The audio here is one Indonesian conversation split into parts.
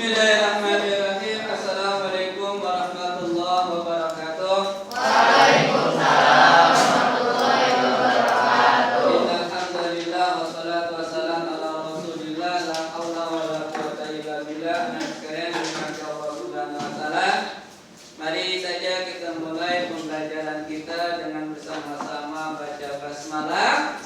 Bismillahirrahmanirrahim. Assalamualaikum warahmatullahi wabarakatuh. Waalaikumsalam warahmatullahi wabarakatuh. Innal hamdalillah wassalatu wassalamu ala Rasulillah la haula wala quwwata illa billah. Sekalian dimuliakan Allah Subhanahu wa taala. Mari saja kita mulai pembelajaran kita dengan bersama-sama baca basmalah.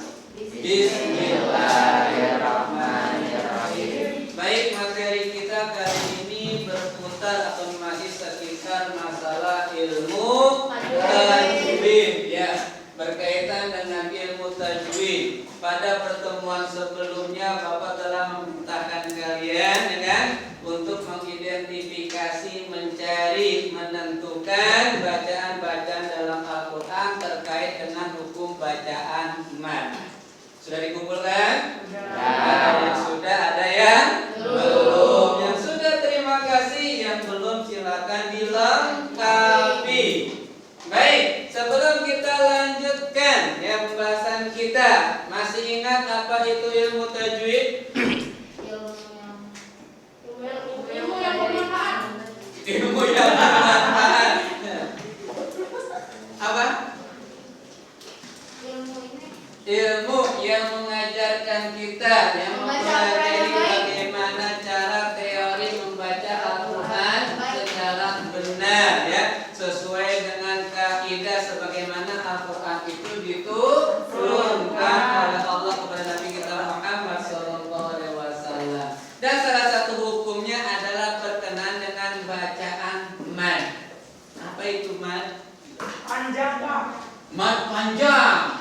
Bismillahirrahmanirrahim. Baik, materi kita kali ini berputar atau masih sekitar masalah ilmu tajwid ya, berkaitan dengan ilmu tajwid. Pada pertemuan sebelumnya Bapak telah memerintahkan kalian dengan untuk mengidentifikasi, mencari, menentukan bacaan-bacaan dalam Al-Quran terkait dengan hukum bacaan mad. Sudah dikumpulkan? Ada yang sudah, ada yang belum. Yang sudah terima kasih, yang belum silakan dilengkapi. Baik, sebelum kita lanjutkan ya pembahasan kita, masih ingat apa itu ilmu tajwid? Ilmu yang bermanfaat. Ilmu yang bermanfaat. Apa? Ilmu yang mengajarkan kita, yang mempelajari bagaimana cara teori membaca Al-Quran secara benar ya, sesuai dengan kaidah sebagaimana Al-Quran itu diturunkan oleh Allah kepada Nabi kita Muhammad SAW. Dan salah satu hukumnya adalah berkenaan dengan bacaan mad. Apa itu mad? Panjang, Pak. Mad panjang.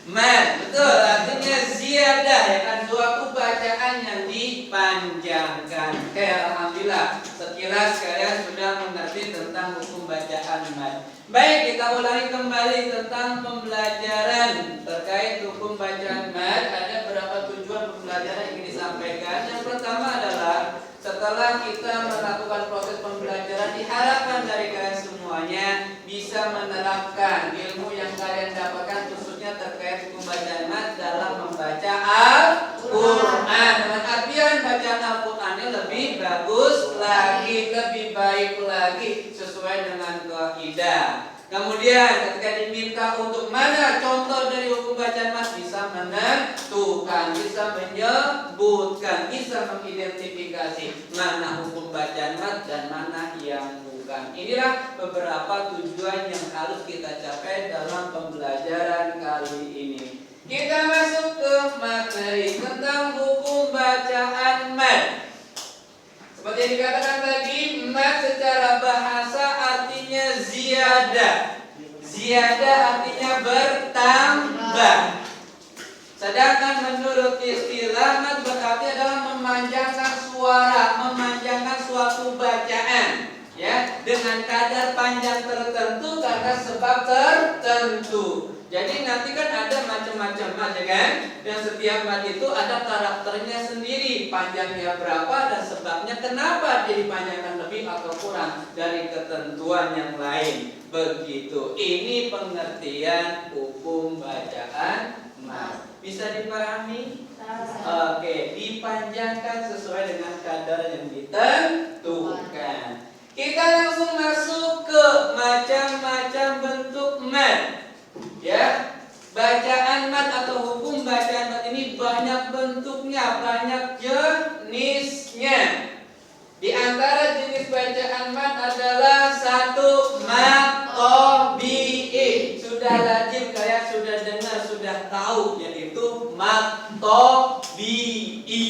Mad, betul, artinya ziyadah ya kan, suatu bacaan yang dipanjangkan. Oke, alhamdulillah sekilas kalian sudah mengerti tentang hukum bacaan mad. Baik, kita ulangi kembali tentang pembelajaran terkait hukum bacaan mad. Ada berapa tujuan pembelajaran yang ingin disampaikan. Yang pertama adalah setelah kita melakukan proses pembelajaran, diharapkan dari kalian semuanya bisa menerapkan ilmu yang kalian dapatkan khususnya terkait hukum bacaan mad dalam membaca Al-Quran. Dengan artian bacaan Al-Qurannya lebih bagus lagi, lebih baik lagi sesuai dengan kaidah. Kemudian ketika diminta untuk mana contoh dari hukum bacaan mad, bisa menentukan, bisa menyebutkan, bisa mengidentifikasi mana hukum bacaan mad dan mana yang bukan. Inilah beberapa tujuan yang harus kita capai dalam pembelajaran kali ini. Kita masuk ke materi tentang hukum bacaan mad. Seperti yang dikatakan tadi, mad secara bahasa artinya ziyadah. Ziyadah artinya bertambah. Sedangkan menurut istilah mad berarti adalah memanjangkan suara, memanjangkan suatu bacaan ya dengan kadar panjang tertentu karena sebab tertentu. Jadi nanti kan ada macam-macam mad ya kan, dan setiap mad itu ada karakternya sendiri, panjangnya berapa dan sebabnya kenapa dia dipanjangkan lebih atau kurang dari ketentuan yang lain. Begitu. Ini pengertian hukum bacaan mad. Bisa dipahami? Oke, dipanjangkan sesuai dengan kadar yang ditentukan. Kita langsung masuk ke macam-macam bentuk mad. Ya, bacaan mad atau hukum bacaan mad ini banyak bentuknya, banyak jenisnya. Di antara jenis bacaan mad adalah satu, mad tabi'i. Sudah lazim kalian sudah dengar, sudah tahu, yaitu mad tabi'i.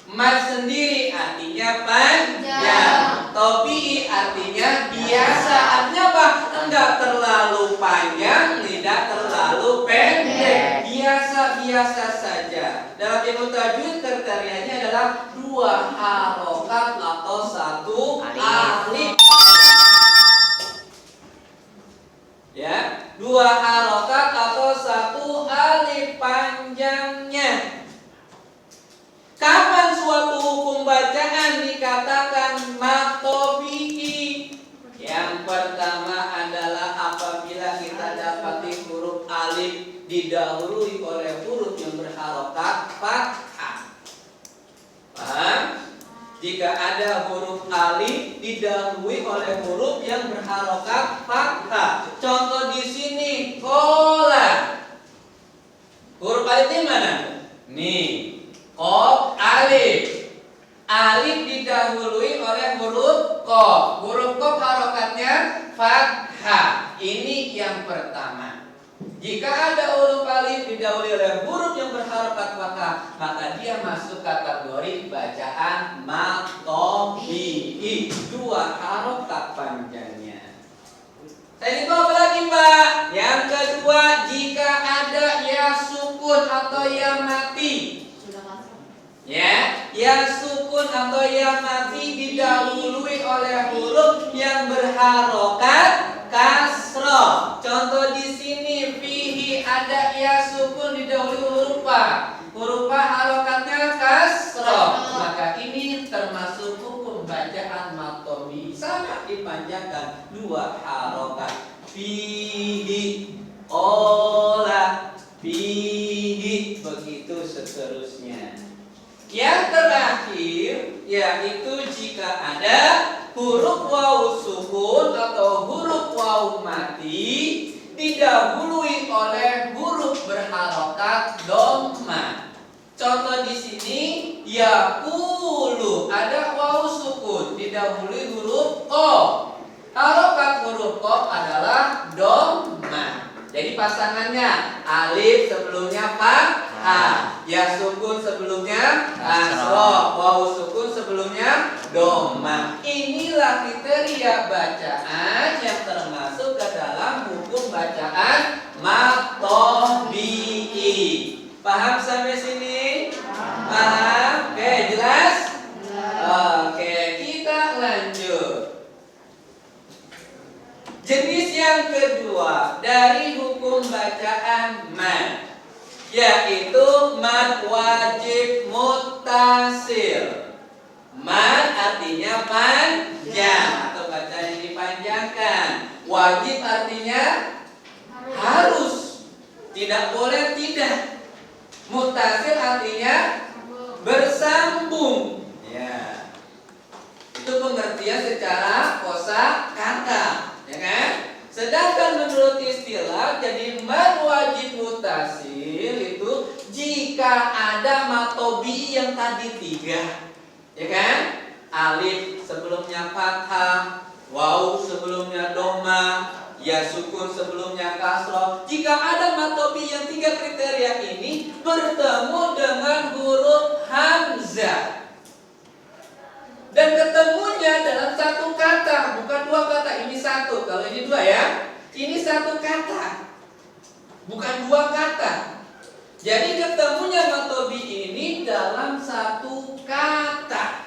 Mad sendiri artinya panjang, tabi'i artinya biasa. Artinya apa? Enggak terlalu panjang, tidak terlalu pendek, biasa-biasa saja. Dalam ilmu tajwid kriterianya adalah 2 harokat atau 1 alif. Ya, 2 harokat atau 1 alif panjangnya. Kapan suatu hukum bacaan dikatakan mad tabi'i? Yang pertama adalah apabila kita dapati huruf alif didahului oleh huruf yang berharokat fathah. Paham? Jika ada huruf alif didahului oleh huruf yang berharokat fathah. Contoh di sini kola. Huruf alif di mana? Nih, qaf alif. Alif didahului oleh huruf qaf. Huruf qaf harokatnya fathah. Ini yang pertama. Jika ada huruf alif didahului oleh huruf yang berharokat fathah, maka dia masuk kategori bacaan matobi'i. Dua harokat panjangnya. Tadi itu apa lagi, Mbak? Yang kedua, jika ada ya sukun atau ya mati. Ya, ya sukun atau ya mati didahului oleh huruf yang berharokat kasroh. Contoh di sini fihi ada ya sukun didahului huruf fa. Huruf fa harokatnya kasroh. Maka ini termasuk hukum bacaan matobi, sama dipanjangkan dua harokat. Fihi, olah, fihi, begitu seterusnya. Yang terakhir yaitu jika ada huruf wawu sukun atau huruf wawu mati didahului oleh huruf berharokat dhamma. Contoh di sini yaqulu, ada wawu sukun didahului huruf qaf. Harokat huruf qaf adalah dhamma. Jadi pasangannya alif sebelumnya fathah, ya sukun sebelumnya kasroh, wawu sukun sebelumnya dhamma. Inilah kriteria bacaan yang termasuk ke dalam hukum bacaan matobi'i. Paham sampai sini? Paham? Oke, jelas? Oke, kita lanjut. Jenis yang kedua dari hukum bacaan mad, yaitu mad wajib muttasil. Mad artinya panjang atau bacaan yang dipanjangkan. Wajib artinya harus, tidak boleh tidak. Muttasil artinya bersambung. Ya, itu pengertian secara kosakata. Ya kan? Sedangkan menurut istilah, jadi mad wajib mutasil itu jika ada matobi yang tadi tiga, ya kan? Alif sebelumnya fathah, wawu sebelumnya dhamma, ya sukun sebelumnya kasroh. Jika ada matobi yang tiga kriteria ini bertemu dengan huruf hamzah dan ketemunya dalam satu kata, bukan dua kata, ini satu. Kalau ini dua ya, ini satu kata, bukan dua kata. Jadi ketemunya matobi ini dalam satu kata.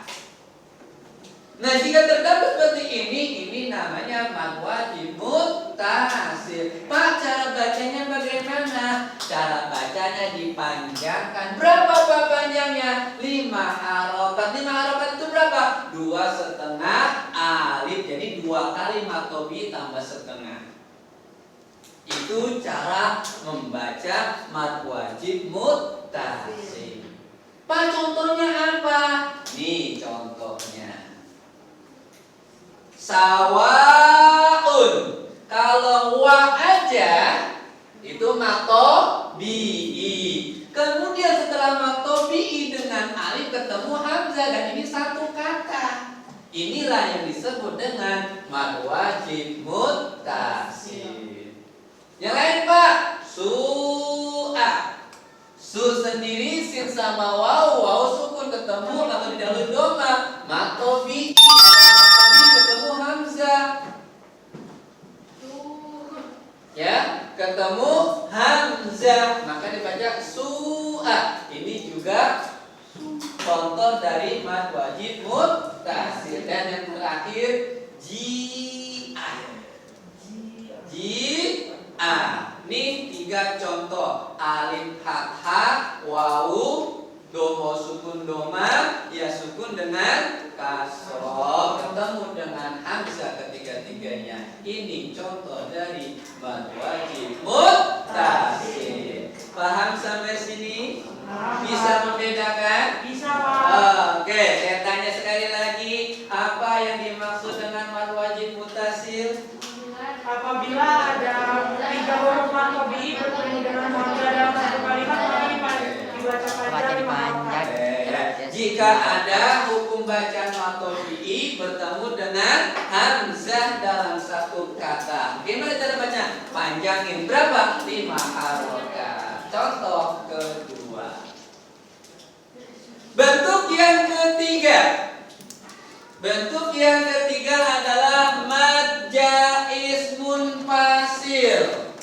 Nah, jika terdapat seperti ini namanya mad wajib muttasil. Pak, cara bacanya bagaimana? Cara bacanya dipanjangkan. Berapa Pak panjangnya? 5 harokat. 5 harokat itu berapa? 2,5 alif. Jadi 2 kali matobi tambah setengah. Itu cara membaca mad wajib muttasil. Pak, contohnya apa? Nih contohnya. Sawaun, kalau wa aja itu matobi'i. Kemudian setelah matobi'i dengan alif ketemu hamzah dan ini satu kata. Inilah yang disebut dengan mad wajib muttasil. Yang lain Pak, su'a. Su sendiri sin sama wawu, wawu sukun ketemu atau didahului dhamma, matobi'i. Ketemu hamzah, ya, ketemu hamzah, maka dibaca su'a. Ini juga contoh dari mad wajib muttasil. Dan yang terakhir ji'a. Ji'a. Ini 3 contoh: alif fathah, wawu, domo sukun doma, ya sukun dengan kasroh, ketemu dengan hamzah ketiga-tiganya. Ini contoh dari mad wajib muttasil. Paham sampai sini? Bisa membedakan? Bisa Pak. Oke, saya tanya sekali lagi. jika ada hukum bacaan matobi'i bertemu dengan hamzah dalam satu kata. Gimana cara baca? Panjangin berapa? 5 harokat. Contoh kedua. Bentuk yang ketiga. Bentuk yang ketiga adalah mad jaiz munfasil.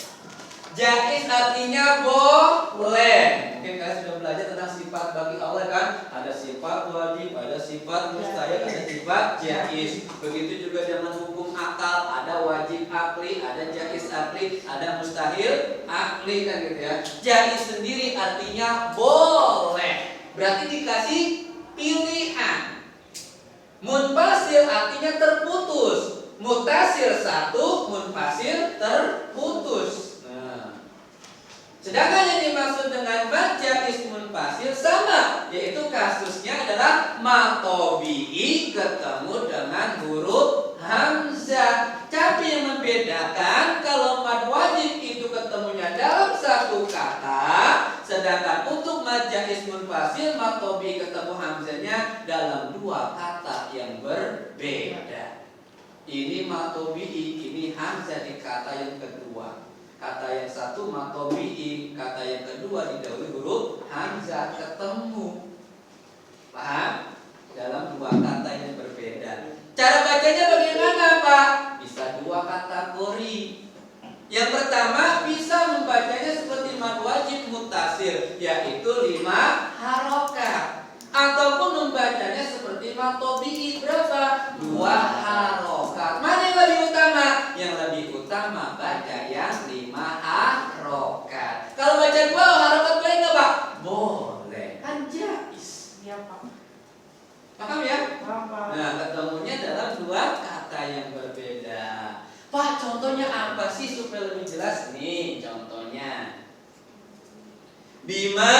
Jaiz artinya boleh. Mungkin kalian sudah belajar tentang sifat bagi Allah kan? Ada sifat wajib, ada sifat mustahil, ada sifat jaiz. Begitu juga dengan hukum akal, ada wajib akli, ada jaiz akli, ada mustahil akli kan gitu ya. Jaiz sendiri artinya boleh. Berarti dikasih pilihan. Munfasil artinya terputus. Mutasil satu, munfasil terputus. Sedangkan yang dimaksud dengan mad jaiz munfasil sama, yaitu kasusnya adalah matobi'i ketemu dengan huruf hamzah. Tapi yang membedakan kalau mad wajib itu ketemunya dalam satu kata, sedangkan untuk mad jaiz munfasil matobi'i ketemu hamzahnya dalam dua kata yang berbeda. Ini matobi'i, ini hamzah di kata yang kedua. Kata yang satu matobi'i, kata yang kedua didahului huruf hamzah ketemu. Paham? Dalam dua kata yang berbeda. Cara bacanya bagaimana, Pak? Bisa dua kategori. Yang pertama bisa membacanya seperti mad wajib muttasil, yaitu 5 harokat. Ataupun membacanya seperti matobi'i berapa? 2 harokat. Mana yang lebih utama? Yang lebih utama baca yang 5 harokat. Kalau baca 2 harokat boleh nggak, Pak? Boleh, kan jaiz. Iya, Pak. Paham ya? Paham, Pak. Nah, ketemunya dalam 2 kata yang berbeda. Pak, contohnya apa sih supaya lebih jelas nih? Contohnya bima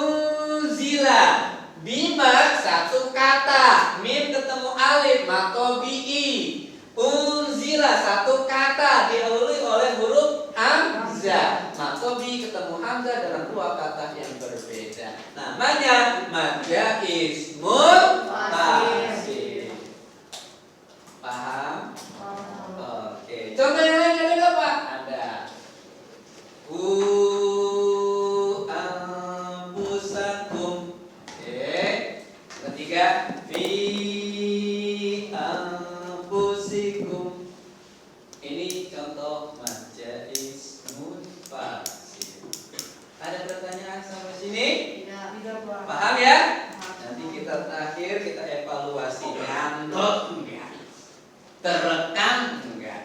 unzila. Bima satu kata, mim ketemu alif, matobi'i. Unzila satu kata didahului oleh huruf hamzah. Matobi'i ketemu hamzah dalam 2 kata yang berbeda. Namanya mad jaiz munfasil. Paham? Oke. Contoh yang lain ada nggak, Pak? Ada. Anfusakum. Oke. Ketiga, fi anfusikum. Ini contoh mad jaiz munfasil. Ada pertanyaan sampai sini? Tidak, Pak. Paham ya? Nanti kita terakhir kita evaluasi. Ngantuk enggak? Terekam enggak?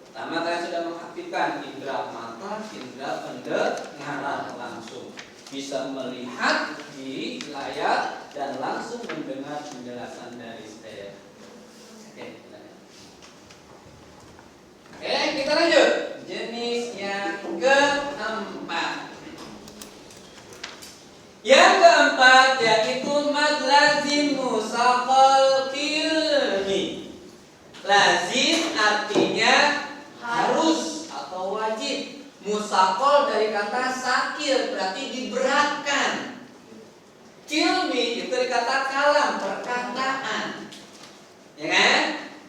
Pertama kalian sudah mengaktifkan indera mata, indera pendengaran langsung. Bisa melihat di layar dan langsung mendengar penjelasan dari saya. Oke, kita lanjut. Jenis yang keempat. Yang keempat yaitu mad lazim musaqal kilmi. Lazim artinya harus atau wajib. Musaqal dari kata sakil berarti diberatkan. Kilmi itu dari kata kalam, perkataan. Ya kan?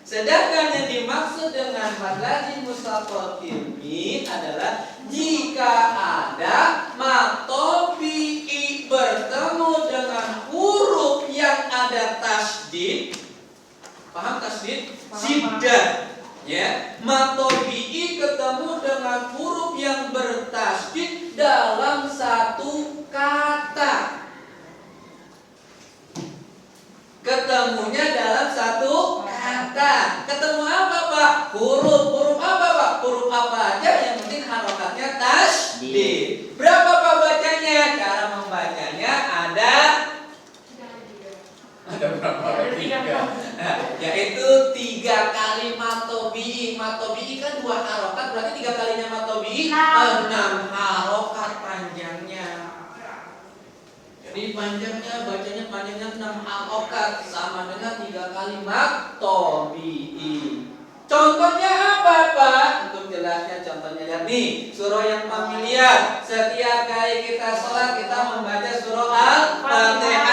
Sedangkan yang dimaksud dengan mad lazim musaqal kilmi adalah jika ada matobi'i bertemu dengan huruf yang ada tasydid. Paham tasydid? Siddah. Ya, matobi'i ketemu dengan huruf yang bertasydid dalam satu kata. Ketemunya dalam satu kata. Ketemu apa, Pak? Huruf apa, Pak? Huruf apa aja yang penting harokatnya tasydid. Berapa, Pak, bacanya? Cara membacanya ada berapa? 3. Yaitu 3 kali matobi'i. Matobi'i kan 2 harokat, berarti 3 kalinya matobi'i 6 harokat panjangnya. Jadi panjangnya bacanya 6 harokat sama dengan 3 kali matobi'i. Contohnya apa, Pak? Untuk jelasnya contohnya lihat nih, surah yang familiar. Setiap kali kita sholat kita membaca surah Al-Fatihah.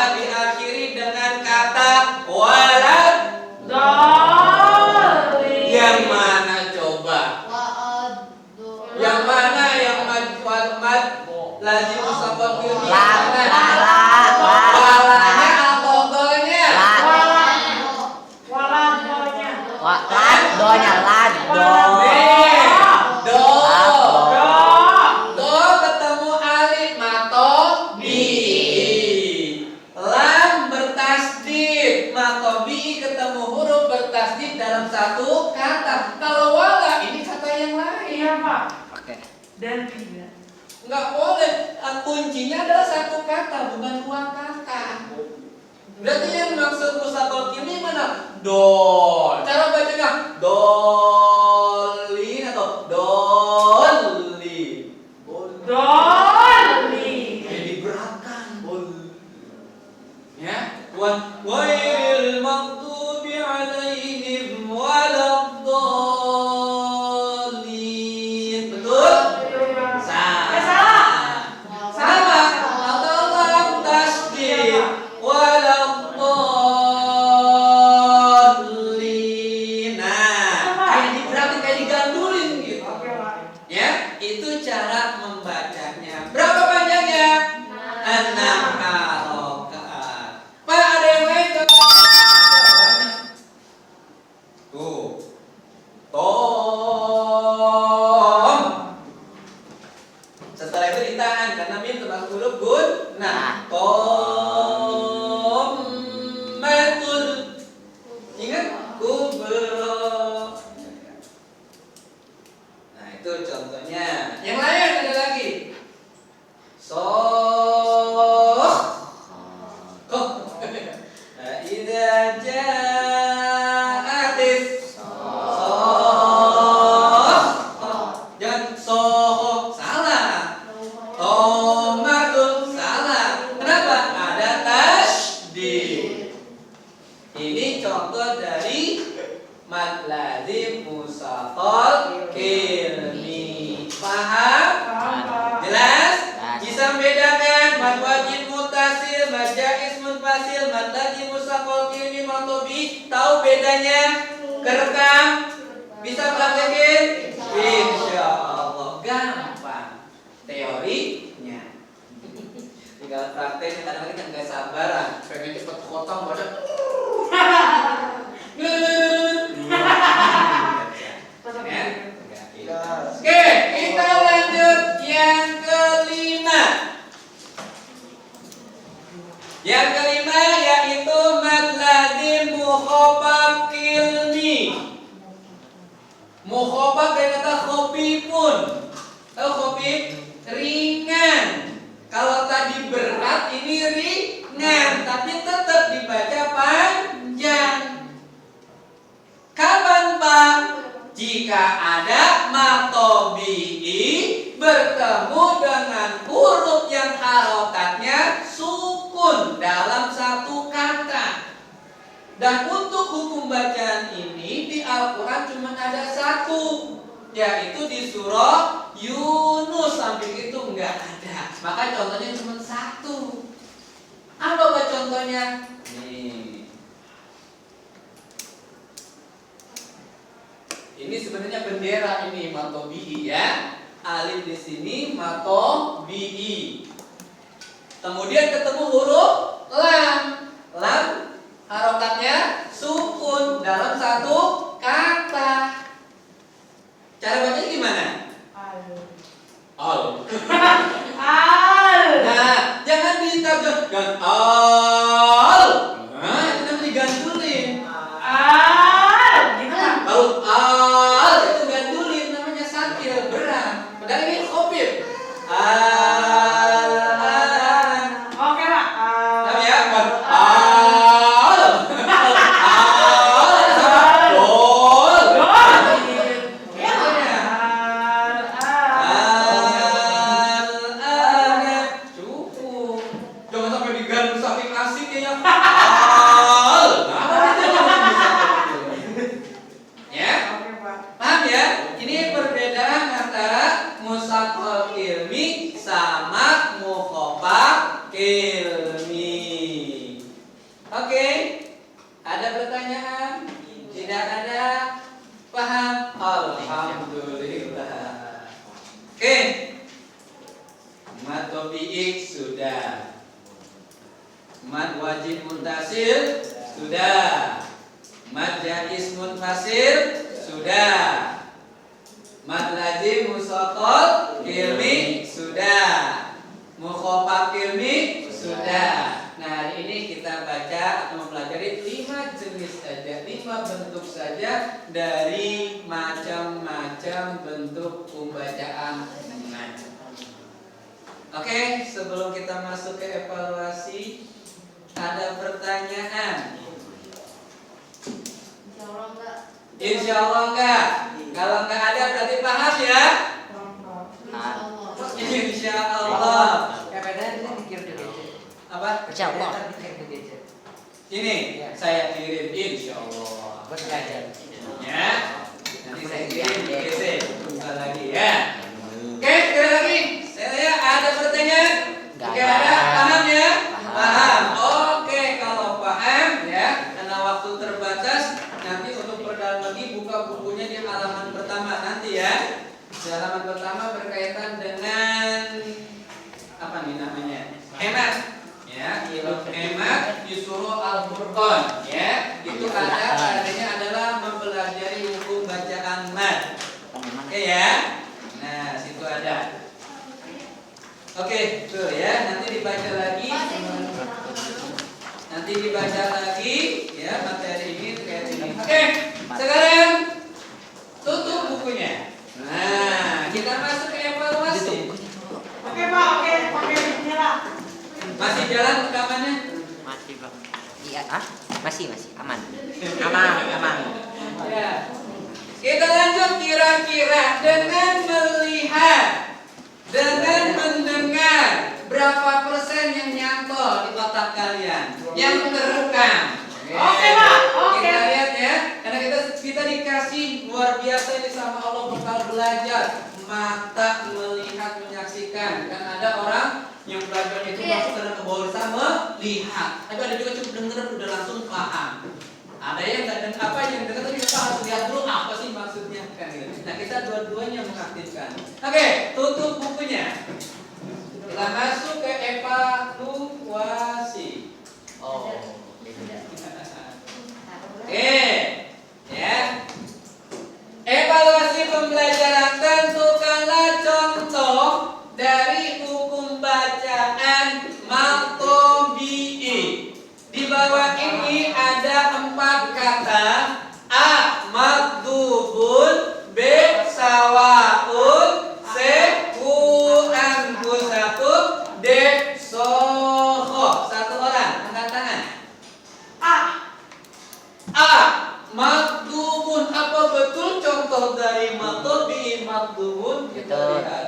kata, bukan 2 kata. Berarti yang maksud musakol ini mana? Dol. Cara bacanya dolin atau dolin. Doli. Diberatkan. Ya, wail maghdubi alaihim waladdallin. Betul? Salah. Sama. Atau tasdid waladdallin. Nah, kayak diberatkan, kayak digandulin gitu. Oke, Pak. Ya, itu cara membacanya. Berapa panjangnya? 6 harokat. Pak, ada yang lain? Tuh. Tom. Setelah itu ditahan karena mim termasuk huruf gunnah. Tom matul. Ingat? Kubro. Nah, itu contohnya. Yang lain ada lagi. Idza ja'atis jangan salah. Tomatun salah. Kenapa? Ada tasydid. Ini contoh dari mad lazim musaqal kilmi. Paham? Jelas? Bisa membedakan mad wajib mutasil, mad jaiz munfasil, mad lazim musaqal kilmi, matobi. Tahu bedanya? Kerekam? Bisa praktekin? Insyaallah gampang. Teorinya. Tinggal prakteknya, kadang-kadang kan nggak sabaran, pengen cepet potong baca. Oke, kita lanjut yang kelima. Yang kelima yaitu mad lazim mukhaffaf kilmi. Mukhaffaf dari kata khafifun. Tahu khafif? Ringan. Kalau tadi berat, ini ringan, tapi tetap dibaca panjang. Kapan, Pak? Jika ada matobi'i bertemu dengan huruf yang harokatnya sukun dalam satu kata. Dan untuk hukum bacaan ini di Al-Quran cuma ada satu, yaitu di surah Yunus. Sampai itu enggak ada. Maka contohnya cuma satu. Apa contohnya? Nih. Ini sebenarnya bendera ini matobi'i ya. Alif di sini matobi'i. Kemudian ketemu huruf lam. Lam harokatnya sukun dalam satu kata. Cara bacanya gimana? Al. Nah, jangan ditabrak al. Nah, itu namanya digantulin. Kalau al itu gandulin namanya sakil, berat. Padahal ini khafif. Oke, Pak. Tahu ya? Al. Cukup. Jangan sampai digandul saking asiknya. Al. Ya? Paham ya? Ini perbedaan antara musaqal ilmi sama mukhaffaf ilmi. Oke? Ada pertanyaan? Tidak ada? Paham? Alhamdulillah. Oke. Mad tabi'i sudah. Mad wajib muntasil sudah. Mad jaiz munfasil sudah. Mad lazim musaqal ilmi sudah. Mukhaffaf ilmi sudah. Nah, hari ini kita baca atau mempelajari 5 jenis saja, 5 bentuk saja dari macam-macam bentuk pembacaan mad. Oke, sebelum kita masuk ke evaluasi, ada pertanyaan? Insya Allah enggak. Kalau enggak ada berarti paham ya? Insya Allah. Apa? Insya Allah. Ini saya kirim insya Allah. Ya. Nanti saya kirim PC. Bentar lagi ya. Oke, sekali lagi. Saya ada pertanyaan? Oke, ada. Paham ya? Paham. Oke, kalau paham ya, karena waktu terbatas, nanti untuk perdalam lagi buka bukunya di halaman pertama nanti ya. Di halaman pertama berkaitan dengan apa nih namanya? Hemat. Ya, hemat disuruh Al-Furqan ya. Itu adanya adalah mempelajari hukum bacaan mad. Oke ya. Nah, situ ada. Oke, tuh ya, nanti dibaca lagi. Nanti dibaca lagi ya materi ini terkait ini. Oke, sekarang tutup bukunya. Nah, kita masuk ke evaluasi. Oke Pak, oke bismillah. Masih jalan rekamannya? Masih Bang. Iya, masih aman. Aman. Ya. Kita lanjut kira-kira dengan melihat, dengan mendengar, berapa persen yang nyantol di otak kalian, yang terekam? Oke, Pak. Oke. Kita lihat ya, karena kita dikasih luar biasa ini sama Allah bekal belajar, mata melihat menyaksikan. Kan ada orang yang belajar itu masuk karena ke bawah sama lihat, tapi ada juga cukup dengar udah langsung paham. Ada yang nggak dengar apa yang dengar tapi kita harus lihat dulu apa sih maksudnya kan gitu. Nah kita dua-duanya mengaktifkan. Oke, tutup bukunya. Kita masuk ke evaluasi. Oke, ya. Evaluasi pembelajaran, tentukanlah contoh dari hukum bacaan maqtobi'i. Di bawah ini ada 4 kata: A. Makdubun, B. Sawaun, C. Anfusakum, D. Soho. Satu orang angkat tangan. A. Makdubun. Apa betul contoh dari maktubi makdubun? Kita lihat.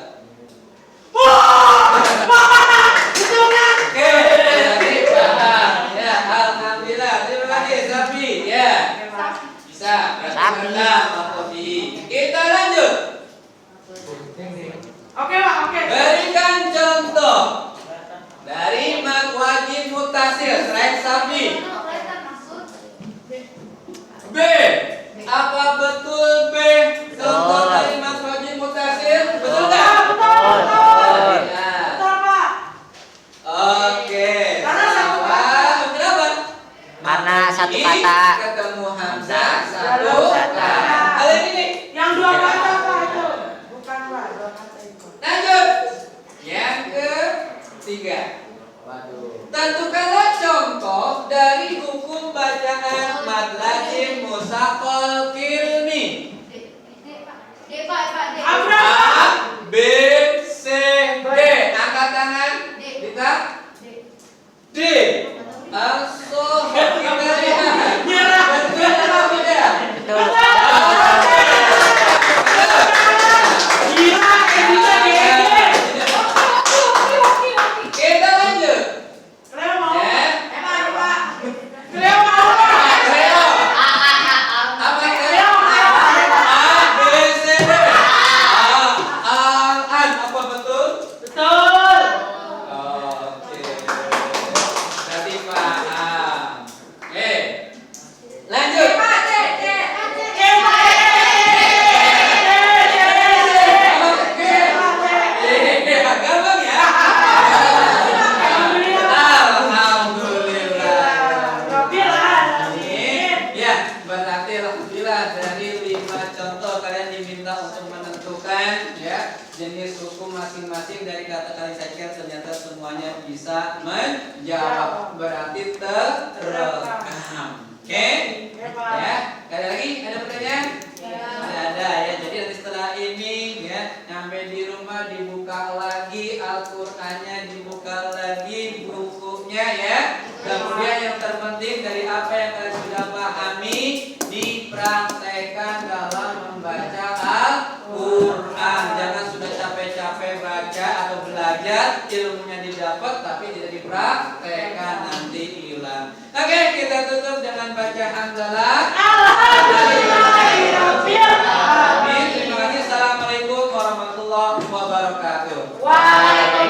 Oke, jadi paham. Ya, alhamdulillah. Terima kasih, Safi. Ya, bisa. Safi. Maktubi. Kita lanjut. Oke Pak, oke. Berikan contoh dari wajib mutasir. Selain Safi. B. Apa betul B? Contoh dari wajib mutasir? Betul nggak? Betul. Ya. Betul Pak. Oke. Karena satu Salah. Kenapa? Karena satu I kata ketemu hamzah satu Dalam satu kata. kata. Kali ini Yang 2 kata Pak itu. Bukan Pak, 2 kata itu. lanjut. Yang ketiga. Tentukanlah contoh dari hukum bacaan mad lazim musaqqal kilmi. A, B, C, D. Angkat tangan. Kita D. As-soh. Kita lihat. Betul atau tidak? betul. Gila, bisa gede. Kita lanjut. Cleo mau? Ya. Pak. Cleo mau Pak. Cleo. Apa Cleo? A, B, C, D. An. Apa betul? Betul. Oke. Berarti paham. Oke. Lanjut. Oke. Gampang ya? Alhamdulillah. Ya, berarti alhamdulillah dari 5 contoh kalian diminta untuk menentukan ya jenis hukum masing-masing dari kata kalian ternyata semuanya bisa menjawab. Berarti terekam. Oke? Ya, ada lagi? Ada pertanyaan? Ada ya. Jadi nanti setelah ini ya, sampai di rumah dibuka lagi Al-Qur'an belajar, ilmunya didapat tapi tidak dipraktekkan nanti hilang. Oke, kita tutup dengan baca hamdalah.